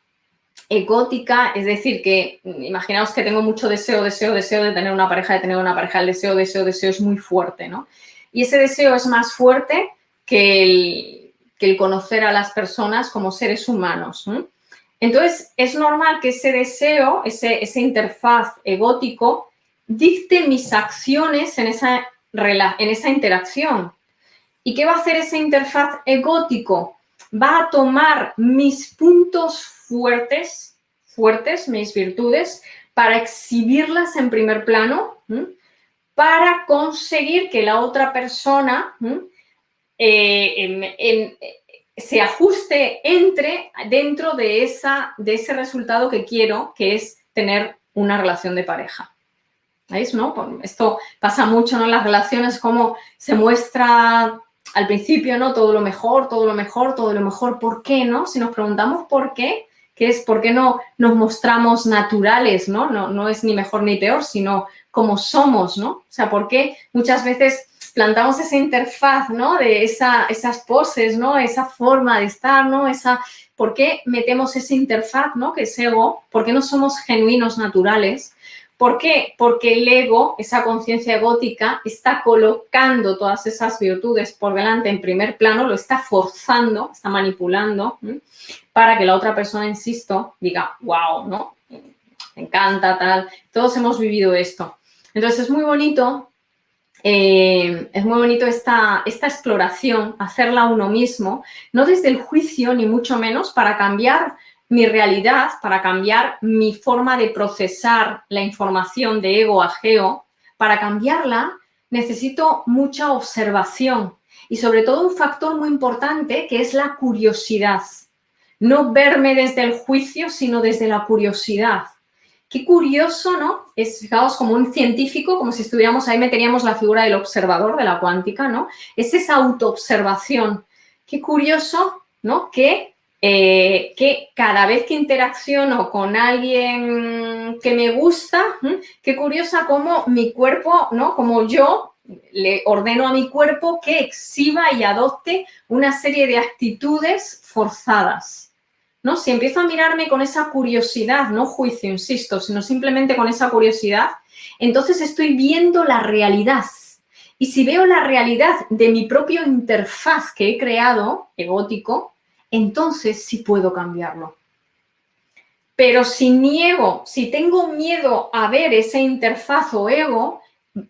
egótica, es decir, que imaginaos que tengo mucho deseo de tener una pareja, el deseo es muy fuerte, ¿no? Y ese deseo es más fuerte que el conocer a las personas como seres humanos, ¿no? Entonces, es normal que ese deseo, ese interfaz egótico, dicte mis acciones en esa interacción. ¿Y qué va a hacer ese interfaz egótico? Va a tomar mis puntos fuertes, mis virtudes, para exhibirlas en primer plano, para conseguir que la otra persona se ajuste, entre dentro de ese resultado que quiero, que es tener una relación de pareja. ¿Veis, no? Esto pasa mucho, ¿no? En las relaciones, como se muestra al principio, ¿no? Todo lo mejor. ¿Por qué, no? Si nos preguntamos por qué, que es por qué no nos mostramos naturales, ¿no? No es ni mejor ni peor, sino como somos, ¿no? O sea, por qué muchas veces plantamos esa interfaz, ¿no? De esas poses, ¿no? Esa forma de estar, ¿no? ¿Por qué metemos esa interfaz, ¿no? Que es ego. ¿Por qué no somos genuinos, naturales? ¿Por qué? Porque el ego, esa conciencia egótica, está colocando todas esas virtudes por delante en primer plano, lo está forzando, está manipulando, para que la otra persona, insisto, diga, wow, ¿no? Me encanta, tal. Todos hemos vivido esto. Entonces, es muy bonito esta exploración, hacerla uno mismo, no desde el juicio, ni mucho menos, para cambiar mi realidad, para cambiar mi forma de procesar la información de ego a geo. Para cambiarla necesito mucha observación y sobre todo un factor muy importante, que es la curiosidad. No verme desde el juicio, sino desde la curiosidad. Qué curioso, ¿no? Es, fijaos, como un científico, como si estuviéramos ahí, meteríamos la figura del observador de la cuántica, ¿no? Es esa autoobservación. Qué curioso, ¿no? Que cada vez que interacciono con alguien que me gusta, qué curiosa cómo mi cuerpo, ¿no? Como yo le ordeno a mi cuerpo que exhiba y adopte una serie de actitudes forzadas, ¿no? Si empiezo a mirarme con esa curiosidad, no juicio, insisto, sino simplemente con esa curiosidad, entonces estoy viendo la realidad. Y si veo la realidad de mi propio interfaz que he creado, egótico, entonces sí puedo cambiarlo. Pero si niego, si tengo miedo a ver esa interfaz o ego,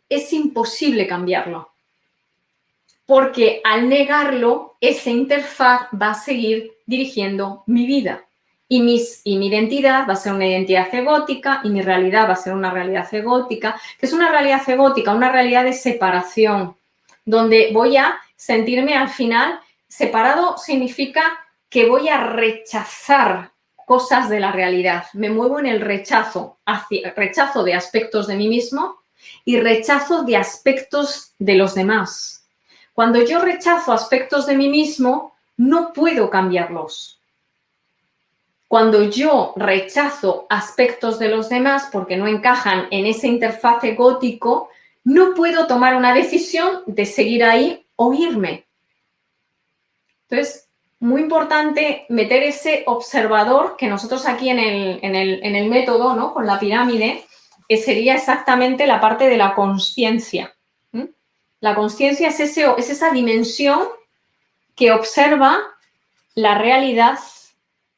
es imposible cambiarlo. Porque al negarlo, esa interfaz va a seguir dirigiendo mi vida. Y mi identidad va a ser una identidad egótica y mi realidad va a ser una realidad egótica. ¿Qué es una realidad egótica? Una realidad de separación, donde voy a sentirme al final separado. Significa que voy a rechazar cosas de la realidad. Me muevo en el rechazo de aspectos de mí mismo y rechazo de aspectos de los demás. Cuando yo rechazo aspectos de mí mismo, no puedo cambiarlos. Cuando yo rechazo aspectos de los demás porque no encajan en esa interfaz egótico, no puedo tomar una decisión de seguir ahí o irme. Entonces, muy importante meter ese observador que nosotros aquí en el método, ¿no? Con la pirámide, que sería exactamente la parte de la consciencia. La consciencia es esa dimensión que observa la realidad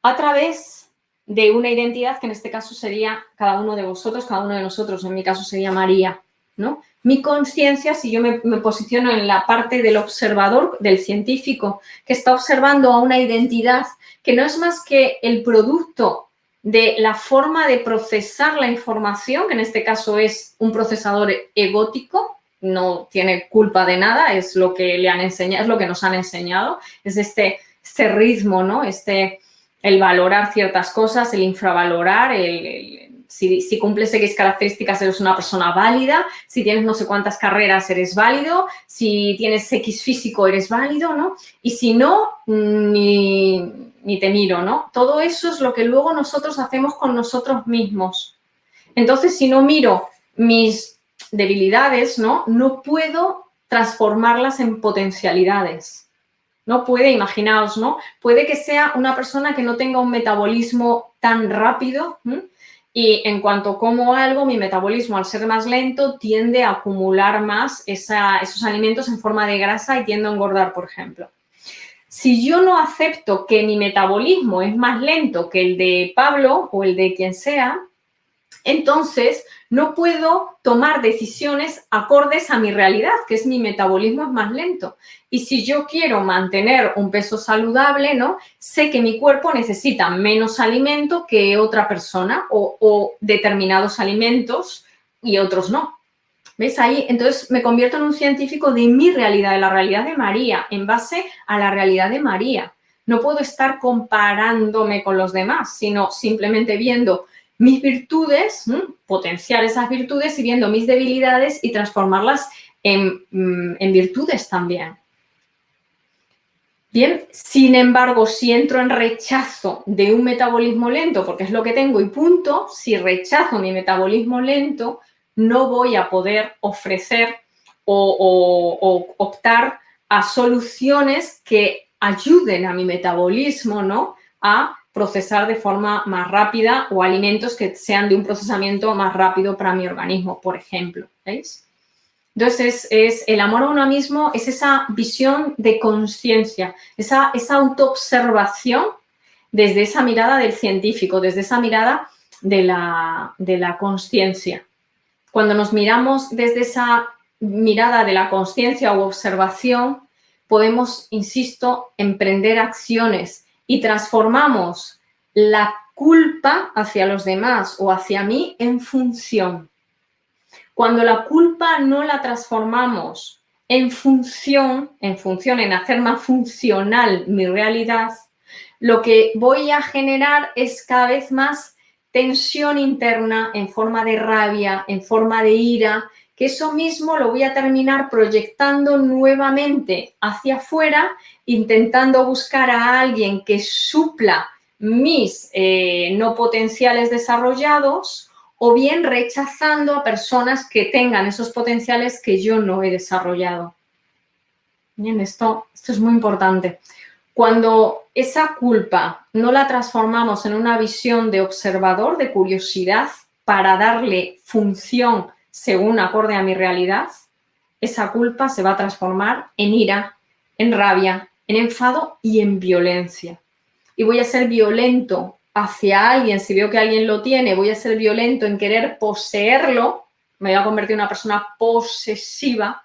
a través de una identidad que en este caso sería cada uno de vosotros, cada uno de nosotros. En mi caso sería María, ¿no? Mi consciencia, si yo me posiciono en la parte del observador, del científico, que está observando a una identidad que no es más que el producto de la forma de procesar la información, que en este caso es un procesador egótico, no tiene culpa de nada, es lo que le han enseñado, es lo que nos han enseñado, es este ritmo, ¿no? El valorar ciertas cosas, el infravalorar, Si cumples X características eres una persona válida, si tienes no sé cuántas carreras eres válido, si tienes X físico eres válido, ¿no? Y si no, ni te miro, ¿no? Todo eso es lo que luego nosotros hacemos con nosotros mismos. Entonces, si no miro mis debilidades, ¿no? No puedo transformarlas en potencialidades. No puede, imaginaos, ¿no? Puede que sea una persona que no tenga un metabolismo tan rápido, ¿m? Y en cuanto como algo, mi metabolismo, al ser más lento, tiende a acumular más esos alimentos en forma de grasa y tiendo a engordar, por ejemplo. Si yo no acepto que mi metabolismo es más lento que el de Pablo o el de quien sea, entonces no puedo tomar decisiones acordes a mi realidad, que es mi metabolismo es más lento. Y si yo quiero mantener un peso saludable, ¿no? Sé que mi cuerpo necesita menos alimento que otra persona o determinados alimentos y otros no. ¿Ves ahí? Entonces me convierto en un científico de mi realidad, de la realidad de María, en base a la realidad de María. No puedo estar comparándome con los demás, sino simplemente viendo mis virtudes, potenciar esas virtudes y viendo mis debilidades y transformarlas en virtudes también. Bien, sin embargo, si entro en rechazo de un metabolismo lento, porque es lo que tengo y punto, si rechazo mi metabolismo lento, no voy a poder ofrecer o optar a soluciones que ayuden a mi metabolismo, ¿no? A procesar de forma más rápida o alimentos que sean de un procesamiento más rápido para mi organismo, por ejemplo. ¿Veis? Entonces, el amor a uno mismo es esa visión de conciencia, esa autoobservación desde esa mirada del científico, desde esa mirada de la conciencia. Cuando nos miramos desde esa mirada de la conciencia o observación, podemos, insisto, emprender acciones y transformamos la culpa hacia los demás o hacia mí en función. Cuando la culpa no la transformamos en función, en hacer más funcional mi realidad, lo que voy a generar es cada vez más tensión interna en forma de rabia, en forma de ira, que eso mismo lo voy a terminar proyectando nuevamente hacia afuera, intentando buscar a alguien que supla mis no potenciales desarrollados, o bien rechazando a personas que tengan esos potenciales que yo no he desarrollado. Bien, esto es muy importante. Cuando esa culpa no la transformamos en una visión de observador, de curiosidad, para darle función según acorde a mi realidad, esa culpa se va a transformar en ira, en rabia, en enfado y en violencia. Y voy a ser violento hacia alguien, si veo que alguien lo tiene, voy a ser violento en querer poseerlo, me voy a convertir en una persona posesiva,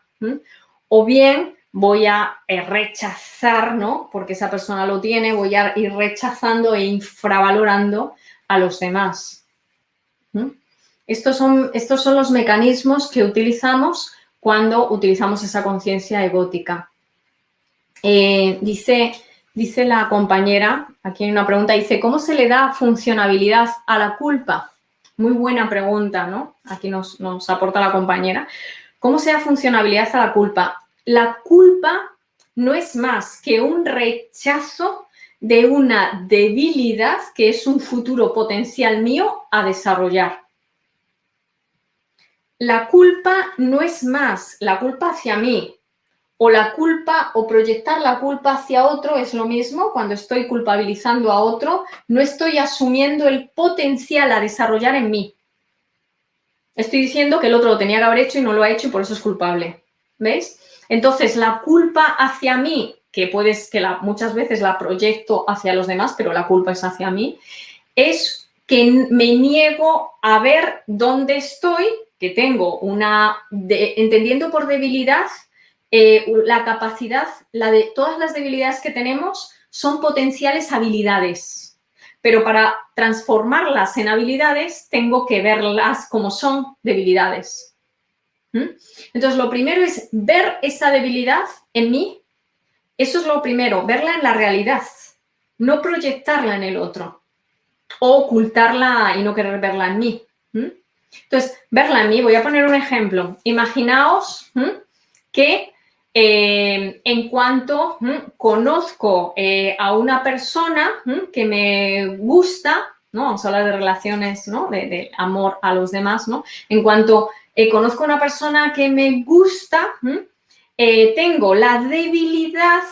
o bien voy a rechazar, ¿no? Porque esa persona lo tiene, voy a ir rechazando e infravalorando a los demás. Estos son los mecanismos que utilizamos cuando utilizamos esa conciencia egótica. Dice la compañera, aquí hay una pregunta, dice, ¿cómo se le da funcionabilidad a la culpa? Muy buena pregunta, ¿no? Aquí nos aporta la compañera. ¿Cómo se da funcionabilidad a la culpa? La culpa no es más que un rechazo de una debilidad que es un futuro potencial mío a desarrollar. La culpa no es más la culpa hacia mí, o la culpa o proyectar la culpa hacia otro es lo mismo. Cuando estoy culpabilizando a otro, no estoy asumiendo el potencial a desarrollar en mí. Estoy diciendo que el otro lo tenía que haber hecho y no lo ha hecho y por eso es culpable. ¿Veis? Entonces, la culpa hacia mí, que muchas veces la proyecto hacia los demás, pero la culpa es hacia mí, es que me niego a ver dónde estoy, que tengo entendiendo por debilidad, la capacidad, todas las debilidades que tenemos son potenciales habilidades, pero para transformarlas en habilidades tengo que verlas como son debilidades. Entonces, lo primero es ver esa debilidad en mí. Eso es lo primero, verla en la realidad, no proyectarla en el otro o ocultarla y no querer verla en mí. Entonces, verla en mí, voy a poner un ejemplo. Imaginaos que en cuanto conozco a una persona que me gusta, ¿no? Vamos a hablar de relaciones, ¿no? De amor a los demás, ¿no? En cuanto conozco a una persona que me gusta, tengo la debilidad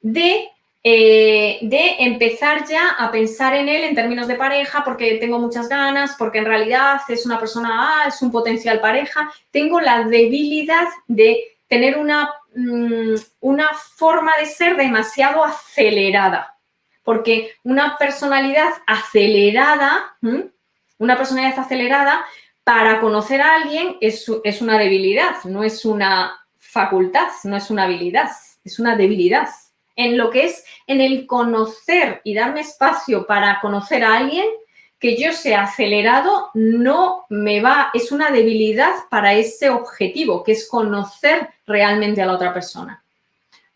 de empezar ya a pensar en él en términos de pareja porque tengo muchas ganas, porque en realidad es una persona, es un potencial pareja. Tengo la debilidad de tener una forma de ser demasiado acelerada, porque una personalidad acelerada, para conocer a alguien es una debilidad, no es una facultad, no es una habilidad, es una debilidad. En lo que es en el conocer y darme espacio para conocer a alguien, que yo sea acelerado no me va, es una debilidad para ese objetivo, que es conocer realmente a la otra persona.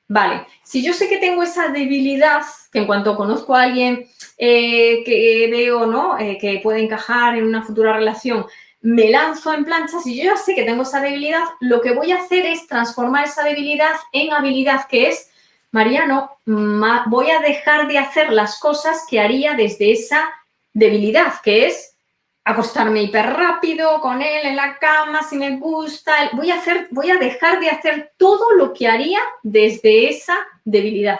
Vale, si yo sé que tengo esa debilidad, que en cuanto conozco a alguien que veo, ¿no? Que puede encajar en una futura relación, me lanzo en plancha, si yo ya sé que tengo esa debilidad, lo que voy a hacer es transformar esa debilidad en habilidad, que es, Mariano, voy a dejar de hacer las cosas que haría desde esa debilidad, que es acostarme hiper rápido con él en la cama, si me gusta. Voy a dejar de hacer todo lo que haría desde esa debilidad.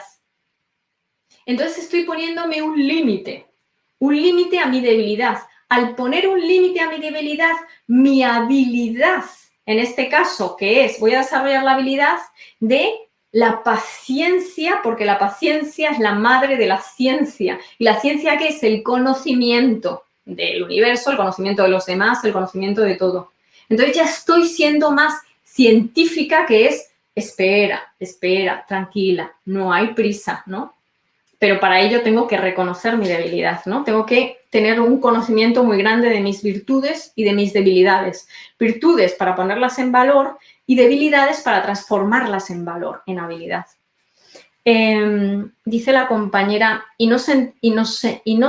Entonces estoy poniéndome un límite a mi debilidad. Al poner un límite a mi debilidad, mi habilidad, en este caso, que es, voy a desarrollar la habilidad de la paciencia, porque la paciencia es la madre de la ciencia. ¿Y la ciencia qué es? El conocimiento del universo, el conocimiento de los demás, el conocimiento de todo. Entonces ya estoy siendo más científica, que es espera, tranquila, no hay prisa, ¿no? Pero para ello tengo que reconocer mi debilidad, ¿no? Tengo que tener un conocimiento muy grande de mis virtudes y de mis debilidades. Virtudes para ponerlas en valor y debilidades para transformarlas en valor, en habilidad. Dice la compañera, y no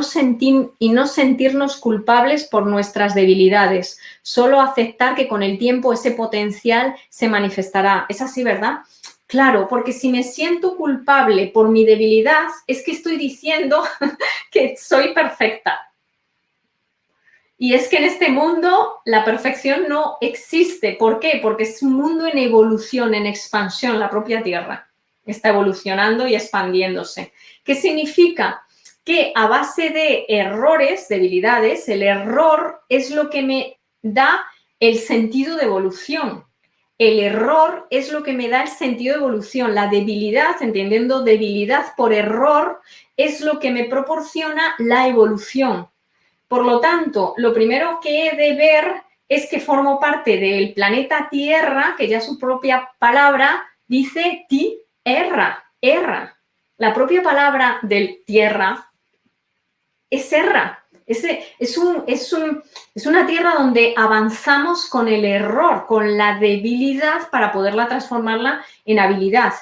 sentirnos culpables por nuestras debilidades, solo aceptar que con el tiempo ese potencial se manifestará. Es así, ¿verdad? Claro, porque si me siento culpable por mi debilidad, es que estoy diciendo que soy perfecta. Y es que en este mundo la perfección no existe. ¿Por qué? Porque es un mundo en evolución, en expansión, la propia Tierra está evolucionando y expandiéndose. ¿Qué significa? Que a base de errores, debilidades, el error es lo que me da el sentido de evolución. El error es lo que me da el sentido de evolución. La debilidad, entendiendo debilidad por error, es lo que me proporciona la evolución. Por lo tanto, lo primero que he de ver es que formo parte del planeta Tierra, que ya su propia palabra dice tierra. La propia palabra del tierra es erra. Es una tierra donde avanzamos con el error, con la debilidad para poderla transformarla en habilidad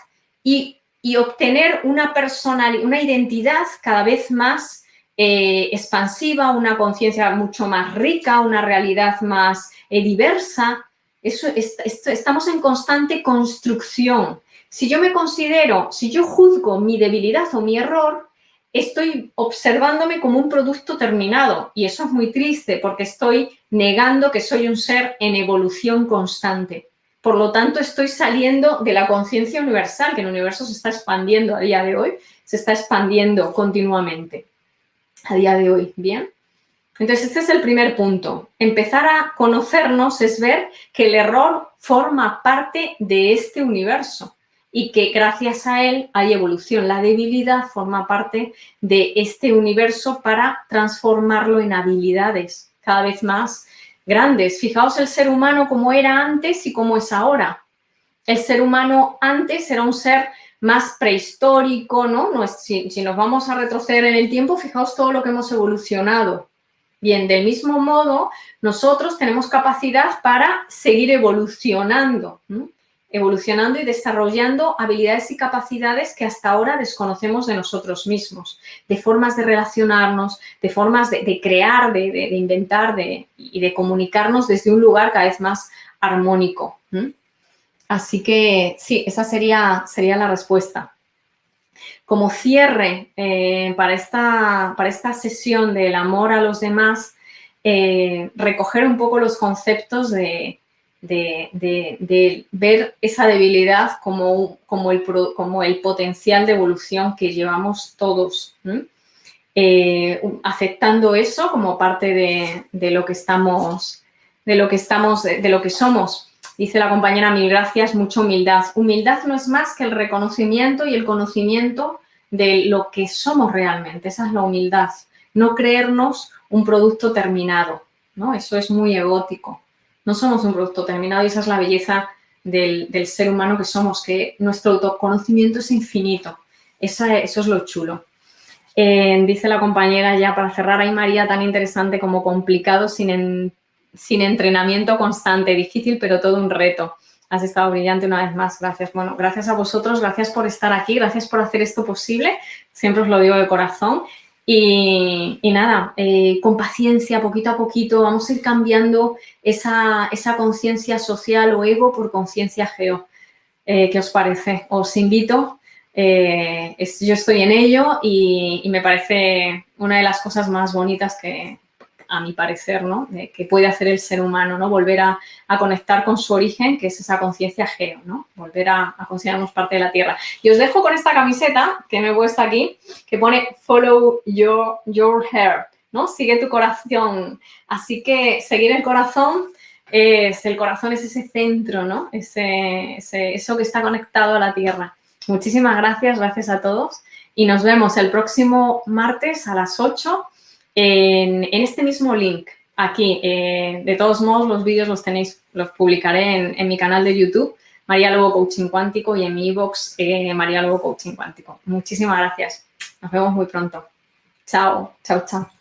y obtener una personalidad, una identidad cada vez más expansiva, una conciencia mucho más rica, una realidad más diversa. Estamos en constante construcción. Si yo me considero, si yo juzgo mi debilidad o mi error, estoy observándome como un producto terminado y eso es muy triste porque estoy negando que soy un ser en evolución constante. Por lo tanto, estoy saliendo de la conciencia universal, que el universo se está expandiendo a día de hoy, se está expandiendo continuamente a día de hoy, ¿bien? Entonces, este es el primer punto. Empezar a conocernos es ver que el error forma parte de este universo y que gracias a él hay evolución. La debilidad forma parte de este universo para transformarlo en habilidades cada vez más grandes. Fijaos el ser humano como era antes y cómo es ahora. El ser humano antes era un ser más prehistórico, ¿no? Si nos vamos a retroceder en el tiempo, fijaos todo lo que hemos evolucionado. Bien, del mismo modo, nosotros tenemos capacidad para seguir evolucionando, ¿no? evolucionando y desarrollando habilidades y capacidades que hasta ahora desconocemos de nosotros mismos, de formas de relacionarnos, de formas de crear, de inventar y de comunicarnos desde un lugar cada vez más armónico. Así que sí, esa sería la respuesta. Como cierre para esta sesión del amor a los demás, recoger un poco los conceptos de ver esa debilidad como el potencial de evolución que llevamos todos, aceptando eso como parte de lo que somos. Dice la compañera, mil gracias, mucha humildad. Humildad no es más que el reconocimiento y el conocimiento de lo que somos realmente. Esa es la humildad. No creernos un producto terminado, ¿no? Eso es muy egótico. No somos un producto terminado y esa es la belleza del ser humano que somos, que nuestro autoconocimiento es infinito. Eso es lo chulo. Dice la compañera ya para cerrar, ay María, tan interesante como complicado sin entrenamiento constante, difícil pero todo un reto. Has estado brillante una vez más, gracias. Bueno, gracias a vosotros, gracias por estar aquí, gracias por hacer esto posible, siempre os lo digo de corazón. Y nada, con paciencia, poquito a poquito, vamos a ir cambiando esa conciencia social o ego por conciencia geo. ¿Qué os parece? Os invito, yo estoy en ello y me parece una de las cosas más bonitas que, a mi parecer, ¿no? Que puede hacer el ser humano, ¿no? Volver a conectar con su origen, que es esa conciencia geo, ¿no? Volver a considerarnos parte de la Tierra. Y os dejo con esta camiseta que me he puesto aquí, que pone Follow your heart, ¿no? Sigue tu corazón. Así que seguir el corazón es ese centro, ¿no? Eso que está conectado a la Tierra. Muchísimas gracias, gracias a todos. Y nos vemos el próximo martes a las 8 en este mismo link, aquí. De todos modos, los vídeos los publicaré en mi canal de YouTube, María Lobo Coaching Cuántico, y en mi iVoox, María Lobo Coaching Cuántico. Muchísimas gracias. Nos vemos muy pronto. Chao, chao, chao.